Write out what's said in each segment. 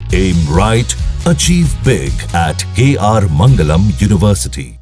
Aim right, achieve big at KR Mangalam University.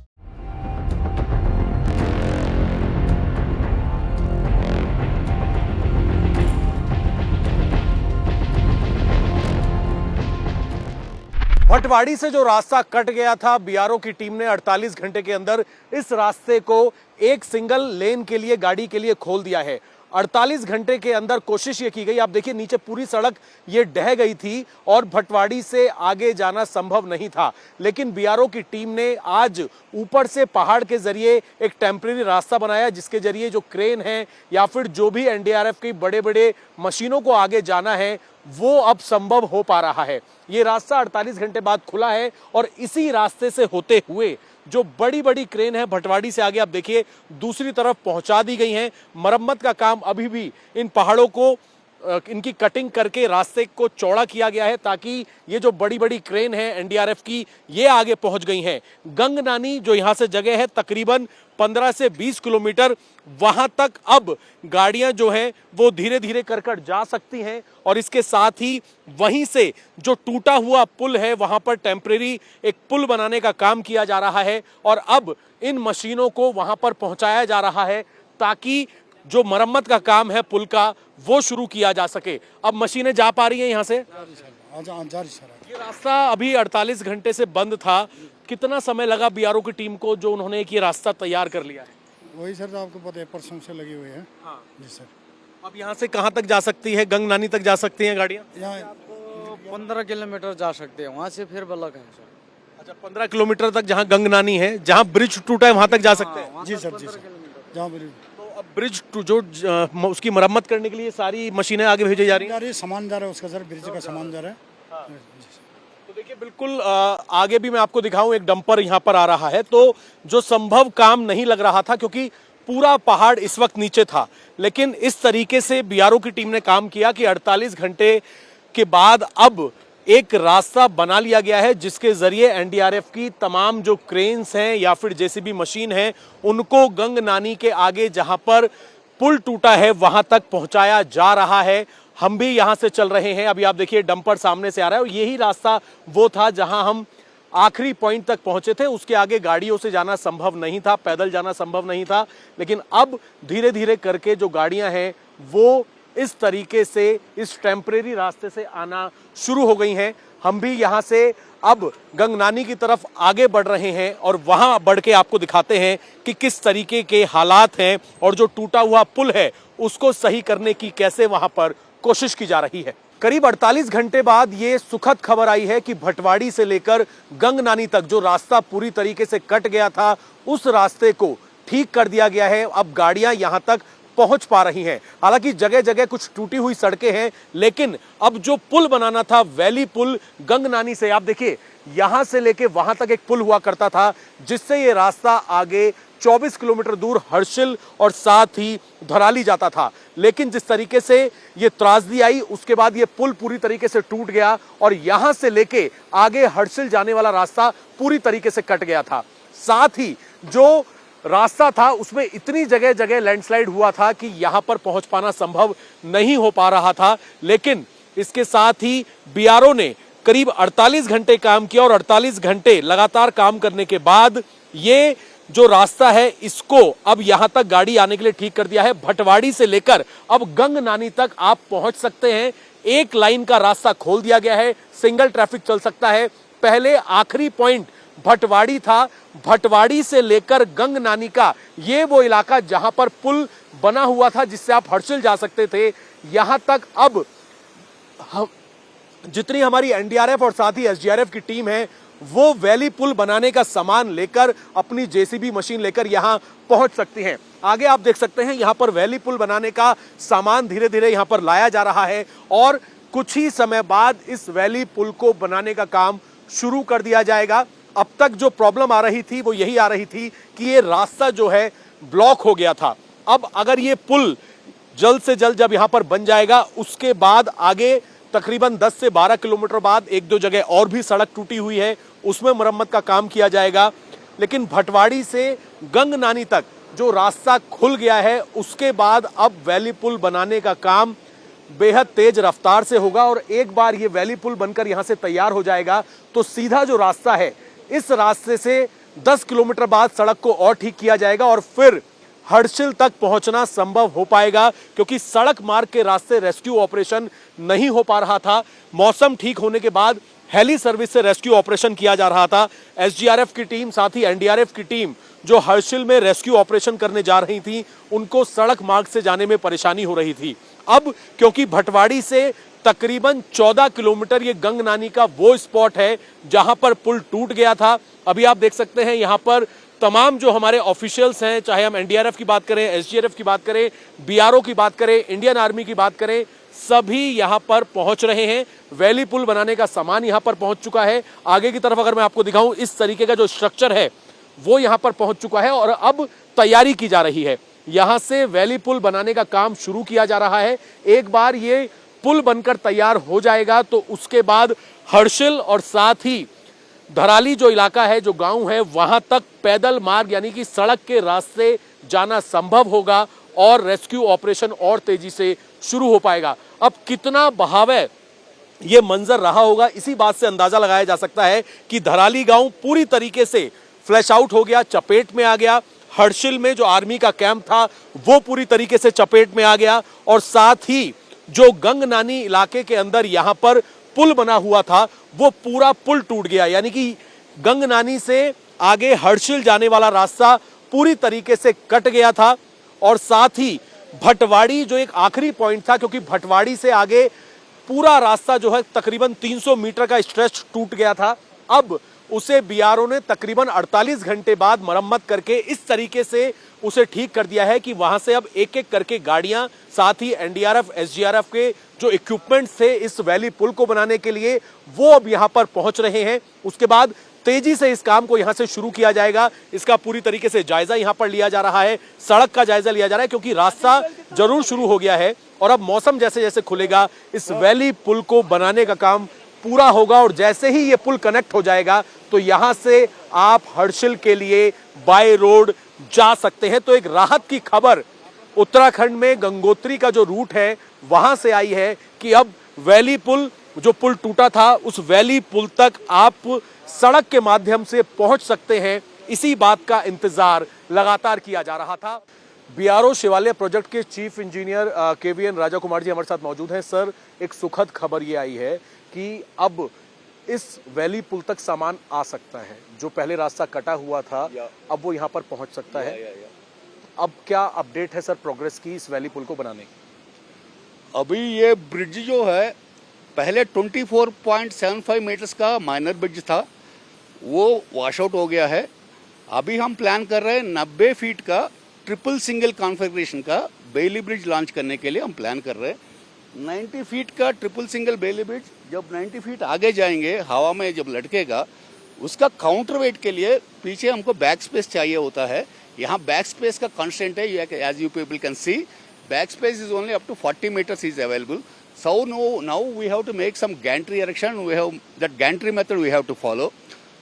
Bhatwari से जो रास्ता कट गया था, बीआरओ की टीम ने 48 घंटे के अंदर इस रास्ते को एक सिंगल लेन के लिए, गाड़ी के लिए खोल दिया है। 48 घंटे के अंदर कोशिश ये की गई, आप देखिए नीचे पूरी सड़क ये ढह गई थी और भटवाड़ी से आगे जाना संभव नहीं था। लेकिन बीआरओ की टीम ने आज ऊपर से पहाड़ के जरिए एक टेम्परेरी रास्ता बनाया, जिसके जरिए जो क्रेन है या फिर जो भी एनडीआरएफ की बड़े बड़े मशीनों को आगे जाना है वो अब संभव हो पा रहा है। ये रास्ता 48 घंटे बाद खुला है और इसी रास्ते से होते हुए जो बड़ी बड़ी क्रेन है भटवाड़ी से आगे आप देखिए दूसरी तरफ पहुंचा दी गई हैं। मरम्मत का काम अभी भी, इन पहाड़ों को इनकी कटिंग करके रास्ते को चौड़ा किया गया है ताकि ये जो बड़ी बड़ी क्रेन है एनडीआरएफ की ये आगे पहुंच गई हैं। गंगनानी जो यहां से जगह है तकरीबन 15 से 20 किलोमीटर, वहां तक अब गाड़ियां जो हैं वो धीरे धीरे कर जा सकती हैं। और इसके साथ ही वहीं से जो टूटा हुआ पुल है वहां पर टेम्परेरी एक पुल बनाने का काम किया जा रहा है और अब इन मशीनों को वहां पर पहुंचाया जा रहा है ताकि जो मरम्मत का काम है पुल का वो शुरू किया जा सके। अब मशीनें जा पा रही हैं यहाँ से। ये रास्ता अभी 48 घंटे से बंद था, कितना समय लगा बीआरओ की टीम को जो उन्होंने ये रास्ता तैयार कर लिया है? वही सर, तो आपको पता है परसों से लगी हुई है। हाँ जी सर। अब यहाँ से कहाँ तक जा सकती है? गंगनानी तक जा सकती हैं गाड़ियाँ? यहाँ 15 किलोमीटर जा सकते हैं, वहाँ से फिर बलक है सर। अच्छा, 15 किलोमीटर तक जहाँ गंगनानी है, जहाँ ब्रिज टूटा है वहाँ तक जा सकते हैं? जी सर, जी सर। जहाँ ब्रिज, तो अब ब्रिज जो उसकी मरम्मत करने के लिए सारी मशीनें आगे भेजी जा रही हैं? सामान जा रहा है उसका सर, ब्रिज का सामान जा रहा है। तो देखिए बिल्कुल आगे भी मैं आपको दिखाऊं, एक डंपर यहाँ पर आ रहा है। तो जो संभव काम नहीं लग रहा था क्योंकि पूरा पहाड़ इस वक्त नीचे था, लेकिन इस तरीके से बीआरओ की टीम ने काम किया कि 48 घंटे के बाद अब एक रास्ता बना लिया गया है जिसके जरिए एनडीआरएफ की तमाम जो क्रेन्स हैं या फिर जेसीबी मशीन है उनको गंगनानी के आगे जहां पर पुल टूटा है वहां तक पहुंचाया जा रहा है। हम भी यहां से चल रहे हैं, अभी आप देखिए डंपर सामने से आ रहा है और यही रास्ता वो था जहां हम आखिरी पॉइंट तक पहुंचे थे। उसके आगे गाड़ियों से जाना संभव नहीं था, पैदल जाना संभव नहीं था, लेकिन अब धीरे धीरे करके जो गाड़ियां हैं वो इस तरीके से इस टेम्परेरी रास्ते से आना शुरू हो गई हैं। हम भी यहां से अब गंगनानी की तरफ आगे बढ़ रहे हैं और वहां बढ़ के आपको दिखाते हैं कि किस तरीके के हालात हैं और जो टूटा हुआ पुल है उसको सही करने की कैसे वहां पर कोशिश की जा रही है। करीब 48 घंटे बाद ये सुखद खबर आई है कि भटवाड़ी से लेकर गंगनानी तक जो रास्ता पूरी तरीके से कट गया था उस रास्ते को ठीक कर दिया गया है। अब गाड़ियां यहां तक पहुंच पा रही हैं। हालांकि जगह जगह कुछ टूटी हुई सड़कें हैं, लेकिन अब जो पुल बनाना था वैली पुल गंगनानी से, आप देखिए यहां से लेके वहां तक एक पुल हुआ करता था जिससे ये रास्ता आगे 24 किलोमीटर दूर हर्षिल और साथ ही धराली जाता था। लेकिन जिस तरीके से ये त्रासदी आई उसके बाद ये पुल पूरी तरीके से टूट गया और यहां से लेके आगे हर्षिल जाने वाला रास्ता पूरी तरीके से कट गया था। साथ ही जो रास्ता था उसमें इतनी जगह जगह लैंडस्लाइड हुआ था कि यहां पर पहुंच पाना संभव नहीं हो पा रहा था। लेकिन इसके साथ ही बीआरओ ने करीब 48 घंटे काम किया और 48 घंटे लगातार काम करने के बाद ये जो रास्ता है इसको अब यहां तक गाड़ी आने के लिए ठीक कर दिया है। भटवाड़ी से लेकर अब गंगनानी तक आप पहुंच सकते हैं। एक लाइन का रास्ता खोल दिया गया है, सिंगल ट्रैफिक चल सकता है। पहले आखिरी पॉइंट भटवाड़ी था, भटवाड़ी से लेकर गंगनानी का ये वो इलाका जहां पर पुल बना हुआ था जिससे आप हर्षिल जा सकते थे, यहां तक अब जितनी हमारी एनडीआरएफ और साथ ही एसडीआरएफ की टीम है वो वैली पुल बनाने का सामान लेकर अपनी जेसीबी मशीन लेकर यहां पहुंच सकती हैं। आगे आप देख सकते हैं यहां पर वैली पुल बनाने का सामान धीरे धीरे यहां पर लाया जा रहा है और कुछ ही समय बाद इस वैली पुल को बनाने का काम शुरू कर दिया जाएगा। अब तक जो प्रॉब्लम आ रही थी वो यही आ रही थी कि ये रास्ता जो है ब्लॉक हो गया था। अब अगर ये पुल जल्द से जल्द जब यहां पर बन जाएगा उसके बाद आगे तकरीबन 10 से 12 किलोमीटर बाद एक दो जगह और भी सड़क टूटी हुई है उसमें मरम्मत का काम किया जाएगा। लेकिन भटवाड़ी से गंगनानी तक जो रास्ता खुल गया है उसके बाद अब वैली पुल बनाने का काम बेहद तेज रफ्तार से होगा और एक बार ये वैली पुल बनकर यहां से तैयार हो जाएगा तो सीधा जो रास्ता है इस रास्ते से 10 किलोमीटर बाद सड़क को और ठीक किया जाएगा और फिर हर्षिल तक पहुंचना संभव हो पाएगा, क्योंकि सड़क मार्ग के रास्ते रेस्क्यू ऑपरेशन नहीं हो पा रहा था। मौसम ठीक होने के बाद हेली सर्विस से रेस्क्यू ऑपरेशन किया जा रहा था। एसडीआरएफ की टीम साथ ही एनडीआरएफ की टीम जो हर्षिल में रेस्क्यू ऑपरेशन करने जा रही थी उनको सड़क मार्ग से जाने में परेशानी हो रही थी। अब क्योंकि भटवाड़ी से तकरीबन 14 किलोमीटर ये गंगनानी का वो स्पॉट है जहां पर पुल टूट गया था। अभी आप देख सकते हैं यहां पर तमाम जो हमारे ऑफिशियल्स हैं, चाहे हम एनडीआरएफ की बात करें, एसडीआरएफ की बात करें, बीआरओ की बात करें, इंडियन आर्मी की बात करें, सभी यहां पर पहुंच रहे हैं। वैली पुल बनाने का सामान यहां पर पहुंच चुका है। आगे की तरफ अगर मैं आपको दिखाऊं, इस तरीके का जो स्ट्रक्चर है वो यहां पर पहुंच चुका है और अब तैयारी की जा रही है। यहां से वैली पुल बनाने का काम शुरू किया जा रहा है। एक बार ये पुल बनकर तैयार हो जाएगा तो उसके बाद हर्षिल और साथ ही धराली जो इलाका है, जो गांव है, वहां तक पैदल मार्ग यानी कि सड़क के रास्ते जाना संभव होगा और रेस्क्यू ऑपरेशन और तेजी से शुरू हो पाएगा। अब कितना बहाव ये मंजर रहा होगा इसी बात से अंदाजा लगाया जा सकता है कि धराली गांव पूरी तरीके से फ्लैश आउट हो गया, चपेट में आ गया। हर्षिल में जो आर्मी का कैंप था वो पूरी तरीके से चपेट में आ गया और साथ ही जो गंगनानी इलाके के अंदर यहां पर पुल बना हुआ था वो पूरा पुल टूट गया, यानी कि गंगनानी से आगे हर्षिल जाने वाला रास्ता पूरी तरीके से कट गया था। और साथ ही भटवाड़ी जो एक आखिरी पॉइंट था, क्योंकि भटवाड़ी से आगे पूरा रास्ता जो है तकरीबन 300 मीटर का स्ट्रेच टूट गया था। अब उसे बीआरओ ने तकरीबन 48 घंटे बाद मरम्मत करके इस तरीके से उसे ठीक कर दिया है कि वहां से अब एक एक करके गाड़ियां, साथ ही एनडीआरएफ, एसडीआरएफ के जो इक्विपमेंट्स थे इस वैली पुल को बनाने के लिए वो अब यहां पर पहुंच रहे हैं। उसके बाद तेजी से इस काम को यहां से शुरू किया जाएगा। इसका पूरी तरीके से जायजा यहां पर लिया जा रहा है, सड़क का जायजा लिया जा रहा है, क्योंकि रास्ता जरूर शुरू हो गया है और अब मौसम जैसे जैसे खुलेगा इस वैली पुल को बनाने का काम पूरा होगा और जैसे ही ये पुल कनेक्ट हो जाएगा तो यहां से आप हर्षिल के लिए बाय रोड जा सकते हैं। तो एक राहत की खबर उत्तराखंड में गंगोत्री का जो रूट है वहां से आई है कि अब वैली पुल, जो पुल टूटा था, उस वैली पुल तक आप सड़क के माध्यम से पहुंच सकते हैं। इसी बात का इंतजार लगातार किया जा रहा था। बीआरओ शिवालय प्रोजेक्ट के chief engineer KVN Raja Kumar ji हमारे साथ मौजूद हैं। सर, एक सुखद खबर ये आई है कि अब इस वैली पुल तक सामान आ सकता है। जो पहले रास्ता कटा हुआ था अब वो यहाँ पर पहुंच सकता है। अब क्या अपडेट है सर प्रोग्रेस की इस वैली पुल को बनाने की? अभी ये ब्रिज जो है पहले 24.75 मीटर्स का माइनर ब्रिज था, वो वॉश आउट हो गया है। अभी हम प्लान कर रहे हैं 90 फीट का ट्रिपल सिंगल कॉन्फ़िगरेशन का बेली ब्रिज लॉन्च करने के लिए हम प्लान कर रहे हैं। 90 फीट का ट्रिपल सिंगल बेली ब्रिज जब 90 फीट आगे जाएंगे, हवा में जब लटकेगा, उसका काउंटर वेट के लिए पीछे हमको बैक स्पेस चाहिए होता है। यहाँ बैक स्पेस का कंस्टेंट है, as you people can see, back space is only up to 40 meters is available. So now we have to make some gantry erection. We have that gantry method we have to follow.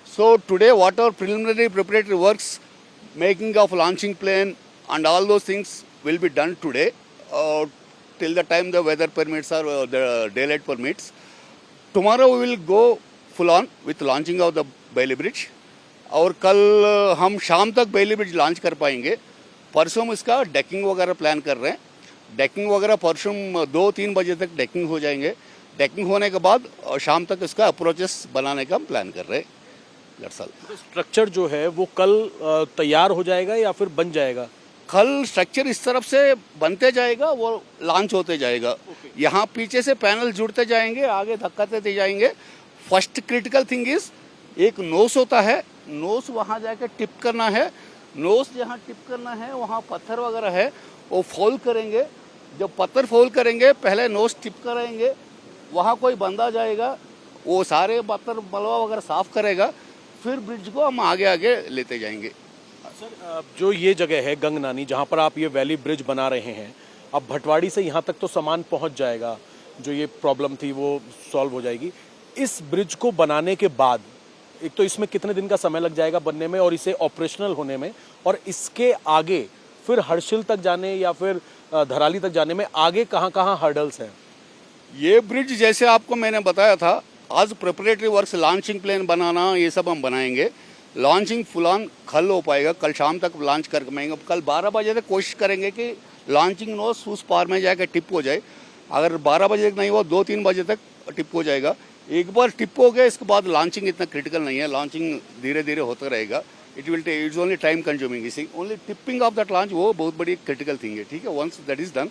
So today what our preliminary preparatory works, making of launching plane and all those things will be done today till the time the weather permits or the daylight permits. Tomorrow we will go full on with launching of the Bailey Bridge. और कल हम शाम तक बेली bridge launch कर पाएंगे। परसों हम इसका डेकिंग वगैरह प्लान कर रहे हैं। डेकिंग वगैरह परसों 2-3 बजे तक डेकिंग हो जाएंगे। डेकिंग होने के बाद शाम तक इसका अप्रोचेस बनाने का हम प्लान कर रहे हैं। दरअसल स्ट्रक्चर जो है वो कल तैयार हो जाएगा या फिर बन जाएगा? कल स्ट्रक्चर इस तरफ से बनते जाएगा, वो लॉन्च होते जाएगा। यहाँ पीछे से पैनल जुड़ते जाएंगे, आगे धक्का देते जाएंगे। फर्स्ट क्रिटिकल थिंग इज एक नोस होता है, नोस वहाँ जाके टिप करना है। नोस जहाँ टिप करना है वहाँ पत्थर वगैरह है, वो फोल्ड करेंगे। जब पत्थर फोल्ड करेंगे पहले नोस टिप करेंगे, वहाँ कोई बंदा जाएगा, वो सारे पत्थर मलबा वगैरह साफ करेगा, फिर ब्रिज को हम आगे आगे लेते जाएंगे। सर, जो ये जगह है गंगनानी जहाँ पर आप ये वैली ब्रिज बना रहे हैं, अब भटवाड़ी से यहाँ तक तो सामान पहुँच जाएगा, जो ये प्रॉब्लम थी वो सॉल्व हो जाएगी। इस ब्रिज को बनाने के बाद एक तो इसमें कितने दिन का समय लग जाएगा बनने में और इसे ऑपरेशनल होने में, और इसके आगे फिर हर्षिल तक जाने या फिर धराली तक जाने में आगे कहाँ कहाँ हर्डल्स हैं? ये ब्रिज जैसे आपको मैंने बताया था, आज प्रिपरेटरी वर्क्स, लॉन्चिंग प्लान बनाना, ये सब हम बनाएंगे। लॉन्चिंग फुल ऑन कल हो पाएगा, कल शाम तक लॉन्च कर पाएंगे। कल 12 बजे तक कोशिश करेंगे कि लॉन्चिंग नोस उस पार में जाकर टिप हो जाए। अगर 12 बजे तक नहीं हुआ, 2-3 बजे तक टिप हो जाएगा। एक बार टिप हो गया, इसके बाद लॉन्चिंग इतना क्रिटिकल नहीं है, लॉन्चिंग धीरे धीरे होता रहेगा। इट्स ओनली टाइम कंज्यूमिंग, इसी only tipping of that launch, वो बहुत बड़ी क्रिटिकल थिंग है, ठीक है। वंस दैट इज डन,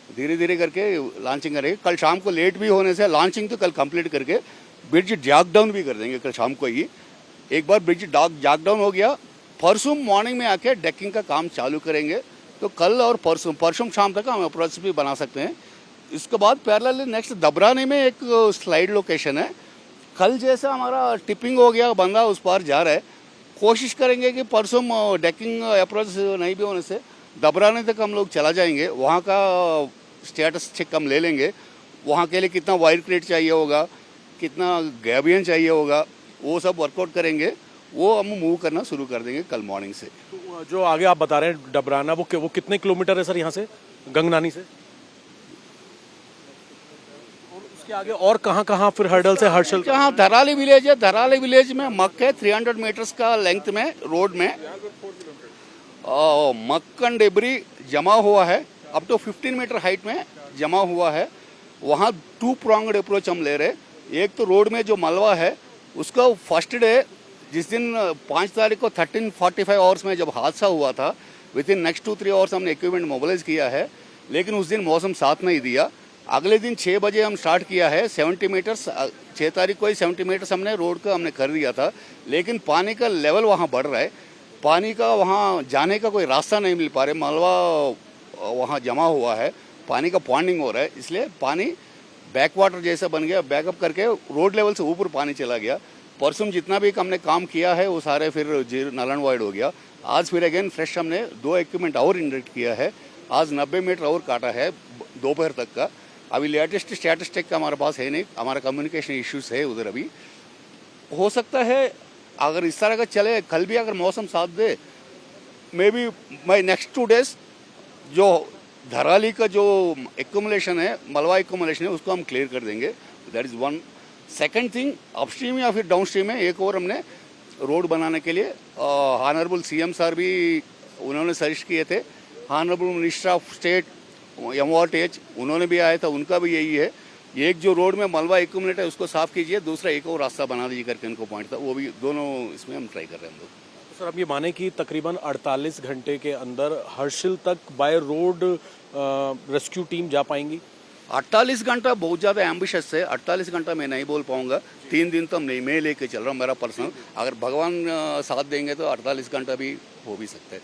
धीरे धीरे करके लॉन्चिंग करेंगे। कल शाम को लेट भी होने से लॉन्चिंग तो कल कंप्लीट करके ब्रिज जैक डाउन भी कर देंगे कल शाम को ही। एक बार ब्रिज जैक डाउन हो गया, परसों मॉर्निंग में आके डेकिंग का काम चालू करेंगे। तो कल और परसों शाम तक हम अप्रोच भी बना सकते हैं। इसके बाद पैरेलल नेक्स्ट दबराने में एक स्लाइड लोकेशन है। कल जैसा हमारा टिपिंग हो गया, बंदा उस पार जा रहा है, कोशिश करेंगे कि परसों डेकिंग अप्रोच नहीं भी होने से दबराने तक हम लोग चला जाएंगे। वहाँ का स्टेटस चेक हम ले लेंगे, वहाँ के लिए कितना वायर क्रेट चाहिए होगा, कितना गैबियन चाहिए होगा, वो सब वर्कआउट करेंगे। वो हम मूव करना शुरू कर देंगे कल मॉर्निंग से। तो जो आगे आप बता रहे हैं डबराना, वो कितने किलोमीटर है सर यहाँ से, गंगनानी से? और उसके आगे और कहाँ फिर हर्डल से हर्षल? जहाँ धराली विलेज है, धराली विलेज में मक है 300 मीटर्स का लेंथ में रोड में मक्कन डेबरी जमा हुआ है, अप टू 15 मीटर हाइट में जमा हुआ है। वहाँ 2 pronged अप्रोच हम ले रहे। एक तो रोड में जो मलबा है उसका फर्स्ट डे, जिस दिन 5 तारीख को 13:45 आवर्स में जब हादसा हुआ था, विद इन नेक्स्ट 2-3 आवर्स हमने इक्विपमेंट मोबिलाइज किया है, लेकिन उस दिन मौसम साथ नहीं दिया। अगले दिन 6 बजे हम स्टार्ट किया है। 70 मीटर्स 6 तारीख को ही 70 मीटर्स हमने रोड का हमने कर दिया था, लेकिन पानी का लेवल वहाँ बढ़ रहा है। पानी का वहाँ जाने का कोई रास्ता नहीं मिल पा रहा, मलबा वहाँ जमा हुआ है, पानी का पॉन्डिंग हो रहा है, इसलिए पानी बैक वाटर जैसा बन गया, बैकअप करके रोड लेवल से ऊपर पानी चला गया। परसों जितना भी हमने काम किया है वो सारे फिर नल एंड वॉइड हो गया। आज फिर अगेन फ्रेश हमने 2 इक्विपमेंट और इंजेक्ट किया है। आज 90 मीटर और काटा है दोपहर तक का। अभी लेटेस्ट स्टैटिस्टिक हमारे पास है नहीं, हमारा कम्युनिकेशन इश्यूज है उधर। अभी हो सकता है अगर इस तरह का चले, कल भी अगर मौसम साथ दे, maybe by next 2 days जो धराली का जो एक्यूमुलेशन है, मलबा एक्यूमुलेशन है, उसको हम क्लियर कर देंगे। That is one. Second thing, upstream या फिर डाउनस्ट्रीम में एक और हमने रोड बनाने के लिए ऑनरेबल सीएम सर भी उन्होंने सजेस्ट किए थे। Honourable minister of state MORTH उन्होंने भी आया था, उनका भी यही है। एक जो रोड में मलबा एक्यूमुलेट है उसको साफ कीजिए, दूसरा एक और रास्ता बना दीजिए करके उनको पॉइंट था। वो भी दोनों इसमें हम ट्राई कर रहे हैं हम लोग। सर अब ये माने कि तकरीबन 48 घंटे के अंदर हर्षिल तक बाय रोड रेस्क्यू टीम जा पाएंगी? 48 घंटा बहुत ज़्यादा एम्बिशियस है। 48 घंटा मैं नहीं बोल पाऊंगा, 3 दिन तो नहीं, मैं लेके चल रहा हूँ मेरा पर्सनल। अगर भगवान साथ देंगे तो 48 घंटा भी हो भी सकता है।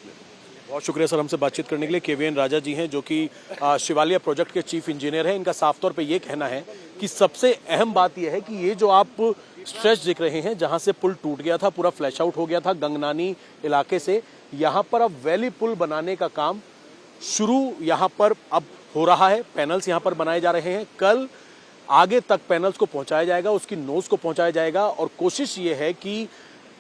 बहुत शुक्रिया सर हमसे बातचीत करने के लिए। KVN राजा जी हैं जो कि शिवालिया प्रोजेक्ट के चीफ इंजीनियर हैं। इनका साफ तौर पे ये कहना है कि सबसे अहम बात यह है कि ये जो आप स्ट्रेच देख रहे हैं, जहां से पुल टूट गया था, पूरा फ्लैश आउट हो गया था गंगनानी इलाके से, यहाँ पर अब वैली पुल बनाने का काम शुरू यहाँ पर अब हो रहा है। पैनल्स यहाँ पर बनाए जा रहे हैं। कल आगे तक पैनल्स को पहुंचाया जाएगा, उसकी नोज को पहुंचाया जाएगा और कोशिश ये है कि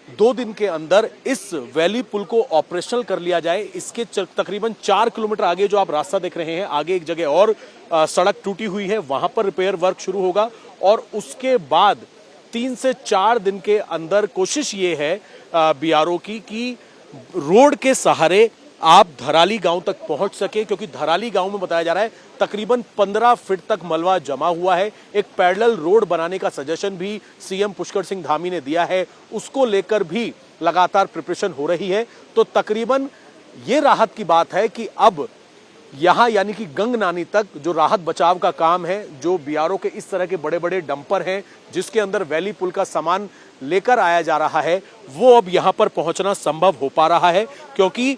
2 दिन के अंदर इस वैली पुल को ऑपरेशनल कर लिया जाए। इसके तकरीबन 4 किलोमीटर आगे जो आप रास्ता देख रहे हैं, आगे एक जगह और सड़क टूटी हुई है, वहां पर रिपेयर वर्क शुरू होगा और उसके बाद 3 से 4 दिन के अंदर कोशिश ये है BRO की कि रोड के सहारे आप धराली गांव तक पहुंच सके, क्योंकि धराली गांव में बताया जा रहा है तकरीबन 15 फीट तक मलबा जमा हुआ है। एक पैरेलल रोड बनाने का सजेशन भी CM पुष्कर सिंह धामी ने दिया है, उसको लेकर भी लगातार प्रिपरेशन हो रही है। तो तकरीबन ये राहत की बात है कि अब यहां यानी कि गंगनानी तक जो राहत बचाव का काम है, जो BRO के इस तरह के बड़े बड़े डंपर हैं जिसके अंदर वैली पुल का सामान लेकर आया जा रहा है, वो अब यहां पर पहुंचना संभव हो पा रहा है। क्योंकि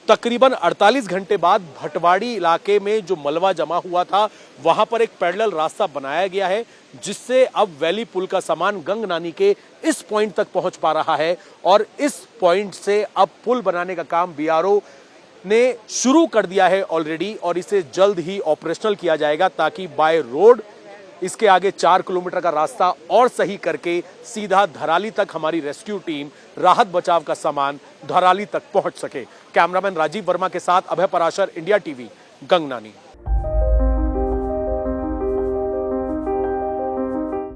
तकरीबन 48 घंटे बाद भटवाड़ी इलाके में जो मलबा जमा हुआ था, वहां पर एक पैरेलल रास्ता बनाया गया है जिससे अब वैली पुल का सामान गंगनानी के इस पॉइंट तक पहुंच पा रहा है और इस पॉइंट से अब पुल बनाने का काम BRO ने शुरू कर दिया है ऑलरेडी और इसे जल्द ही ऑपरेशनल किया जाएगा ताकि बाय रोड इसके आगे 4 किलोमीटर का रास्ता और सही करके सीधा धराली तक हमारी रेस्क्यू टीम राहत बचाव का सामान धराली तक पहुंच सके। कैमरामैन राजीव वर्मा के साथ अभय पराशर, इंडिया TV, गंगनानी।